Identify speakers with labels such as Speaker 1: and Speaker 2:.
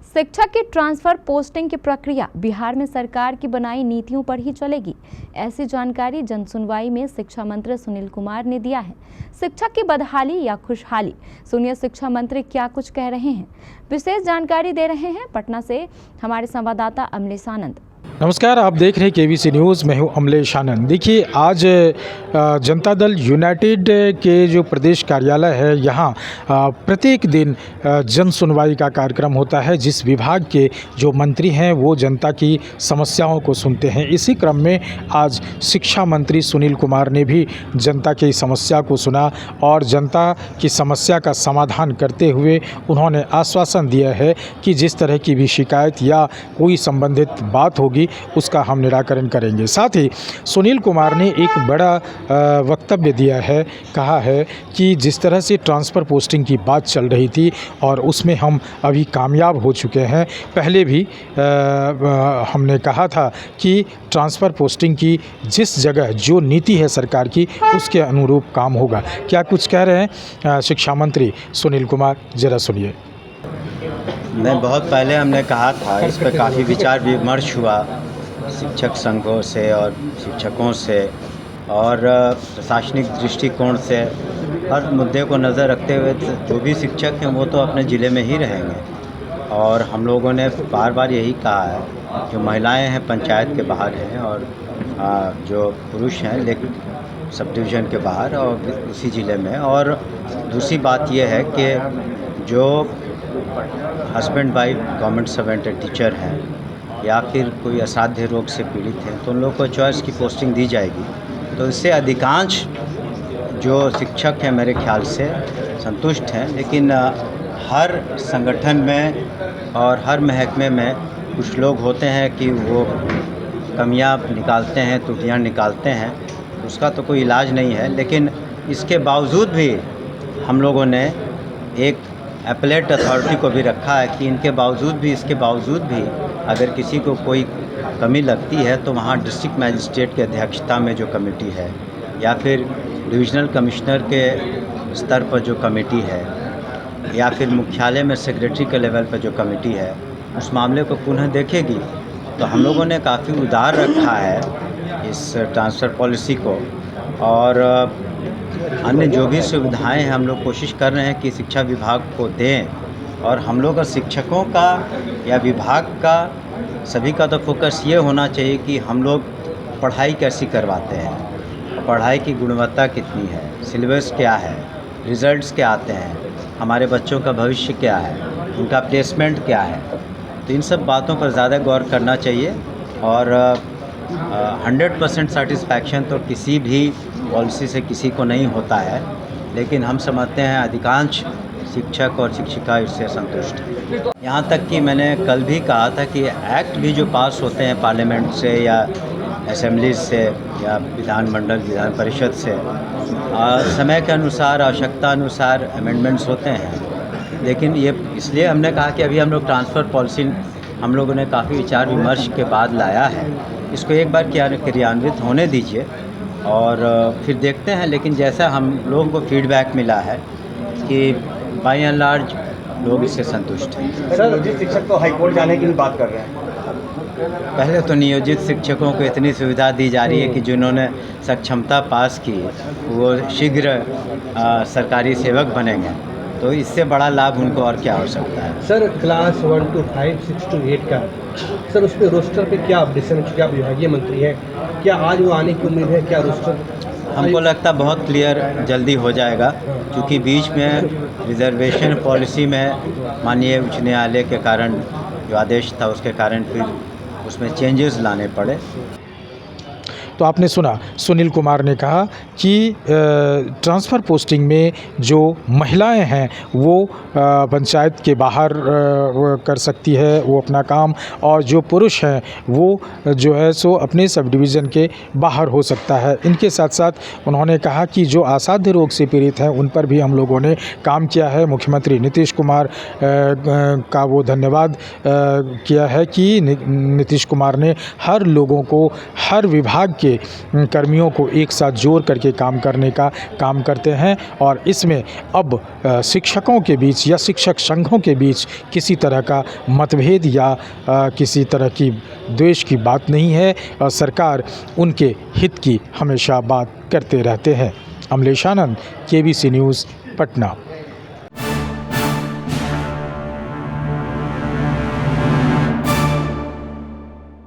Speaker 1: शिक्षा की transfer posting की प्रक्रिया बिहार में सरकार की बनाई नीतियों पर ही चलेगी। ऐसी जानकारी जनसुनवाई में शिक्षा मंत्री सुनील कुमार ने दिया है। शिक्षा की बदहाली या खुशहाली, सुनिए शिक्षा मंत्री क्या कुछ कह रहे हैं। विशेष जानकारी दे रहे हैं पटना से हमारे संवाददाता अमलेश आनंद।
Speaker 2: नमस्कार, आप देख रहे हैं केवीसी न्यूज़। मैं हूं अमलेश आनंद। देखिए, आज जनता दल यूनाइटेड के जो प्रदेश कार्यालय है यहाँ प्रत्येक दिन जन सुनवाई का कार्यक्रम होता है। जिस विभाग के जो मंत्री हैं वो जनता की समस्याओं को सुनते हैं। इसी क्रम में आज शिक्षा मंत्री सुनील कुमार ने भी जनता की समस्या को सुना और जनता की समस्या का समाधान करते हुए उन्होंने आश्वासन दिया है कि जिस तरह की भी शिकायत या कोई संबंधित बात होगी उसका हम निराकरण करेंगे। साथ ही सुनील कुमार ने एक बड़ा वक्तव्य दिया है, कहा है कि जिस तरह से ट्रांसफ़र पोस्टिंग की बात चल रही थी और उसमें हम अभी कामयाब हो चुके हैं। पहले भी हमने कहा था कि ट्रांसफ़र पोस्टिंग की जिस जगह जो नीति है सरकार की उसके अनुरूप काम होगा। क्या कुछ कह रहे हैं शिक्षा मंत्री सुनील कुमार, ज़रा सुनिए।
Speaker 3: नहीं, बहुत पहले हमने कहा था, इस पर काफ़ी विचार विमर्श हुआ शिक्षक संघों से और शिक्षकों से और प्रशासनिक दृष्टिकोण से। हर मुद्दे को नज़र रखते हुए जो भी शिक्षक हैं वो तो अपने ज़िले में ही रहेंगे। और हम लोगों ने बार बार यही कहा है, जो महिलाएं हैं पंचायत के बाहर हैं और जो पुरुष हैं लेकिन सब डिवीज़न के बाहर और उसी ज़िले में। और दूसरी बात यह है कि जो husband wife government servant teacher हैं या फिर कोई असाध्य रोग से पीड़ित हैं तो उन लोगों को चॉइस की पोस्टिंग दी जाएगी। तो इससे अधिकांश जो शिक्षक हैं मेरे ख्याल से संतुष्ट हैं। लेकिन हर संगठन में और हर महकमे में कुछ लोग होते हैं कि वो कमियां निकालते हैं, त्रुटियां निकालते हैं। उसका तो कोई इलाज नहीं है। लेकिन इसके बावजूद भी हम लोगों ने एक एपेलेट अथॉरिटी को भी रखा है कि इसके बावजूद भी अगर किसी को कोई कमी लगती है तो वहाँ डिस्ट्रिक्ट मजिस्ट्रेट की अध्यक्षता में जो कमेटी है या फिर डिविजनल कमिश्नर के स्तर पर जो कमेटी है या फिर मुख्यालय में सेक्रेटरी के लेवल पर जो कमेटी है उस मामले को पुनः देखेगी। तो हम लोगों ने काफ़ी उदार रखा है इस ट्रांसफ़र पॉलिसी को। और अन्य जो भी सुविधाएं हैं हम लोग कोशिश कर रहे हैं कि शिक्षा विभाग को दें। और हम लोग का शिक्षकों का या विभाग का सभी का तो फोकस ये होना चाहिए कि हम लोग पढ़ाई कैसी करवाते हैं, पढ़ाई की गुणवत्ता कितनी है, सिलेबस क्या है, रिज़ल्ट्स क्या आते हैं, हमारे बच्चों का भविष्य क्या है, उनका प्लेसमेंट क्या है। तो इन सब बातों पर ज़्यादा गौर करना चाहिए। और 100% सेटिस्फैक्शन तो किसी भी पॉलिसी से किसी को नहीं होता है। लेकिन हम समझते हैं अधिकांश शिक्षक और शिक्षिका इससे संतुष्ट हैं। यहाँ तक कि मैंने कल भी कहा था कि एक्ट भी जो पास होते हैं पार्लियामेंट से या असेंबली से या विधान परिषद से, समय के अनुसार आवश्यकता अनुसार अमेंडमेंट्स होते हैं। लेकिन ये इसलिए हमने कहा कि अभी हम लोग ट्रांसफ़र पॉलिसी हम लोगों ने काफ़ी विचार विमर्श के बाद लाया है। इसको एक बार क्रियान्वित होने दीजिए और फिर देखते हैं। लेकिन जैसा हम लोगों को फीडबैक मिला है कि बाय एंड लार्ज लोग इससे संतुष्ट हैं।
Speaker 4: सर, नियोजित शिक्षक तो हाईकोर्ट जाने की भी बात कर रहे हैं।
Speaker 3: पहले तो नियोजित शिक्षकों को इतनी सुविधा दी जा रही है कि जिन्होंने सक्षमता पास की वो शीघ्र सरकारी सेवक बनेंगे। तो इससे बड़ा लाभ उनको और क्या हो सकता है।
Speaker 4: सर, क्लास 1 to 5, 6 to 8 का सर उस पर रोस्टर पे क्या अपडेशन, क्या विभागीय मंत्री हैं, क्या आज वो आने की उम्मीद है? क्या रोस्टर
Speaker 3: हमको लगता बहुत क्लियर जल्दी हो जाएगा, क्योंकि बीच में रिजर्वेशन पॉलिसी में माननीय उच्च न्यायालय के कारण जो आदेश था उसके कारण फिर उसमें चेंजेस लाने पड़े।
Speaker 2: तो आपने सुना, सुनील कुमार ने कहा कि ट्रांसफ़र पोस्टिंग में जो महिलाएं हैं वो पंचायत के बाहर कर सकती है वो अपना काम, और जो पुरुष हैं वो जो है सो अपने सब डिवीज़न के बाहर हो सकता है। इनके साथ साथ उन्होंने कहा कि जो असाध्य रोग से पीड़ित हैं उन पर भी हम लोगों ने काम किया है। मुख्यमंत्री नीतीश कुमार का वो धन्यवाद किया है कि नीतीश कुमार ने हर लोगों को, हर विभाग के के कर्मियों को एक साथ जोड़ करके काम करने का काम करते हैं और इसमें अब शिक्षकों के बीच या शिक्षक संघों के बीच किसी तरह का मतभेद या किसी तरह की द्वेष की बात नहीं है और सरकार उनके हित की हमेशा बात करते रहते हैं। अमलेश आनंद, केबीसी न्यूज़, पटना।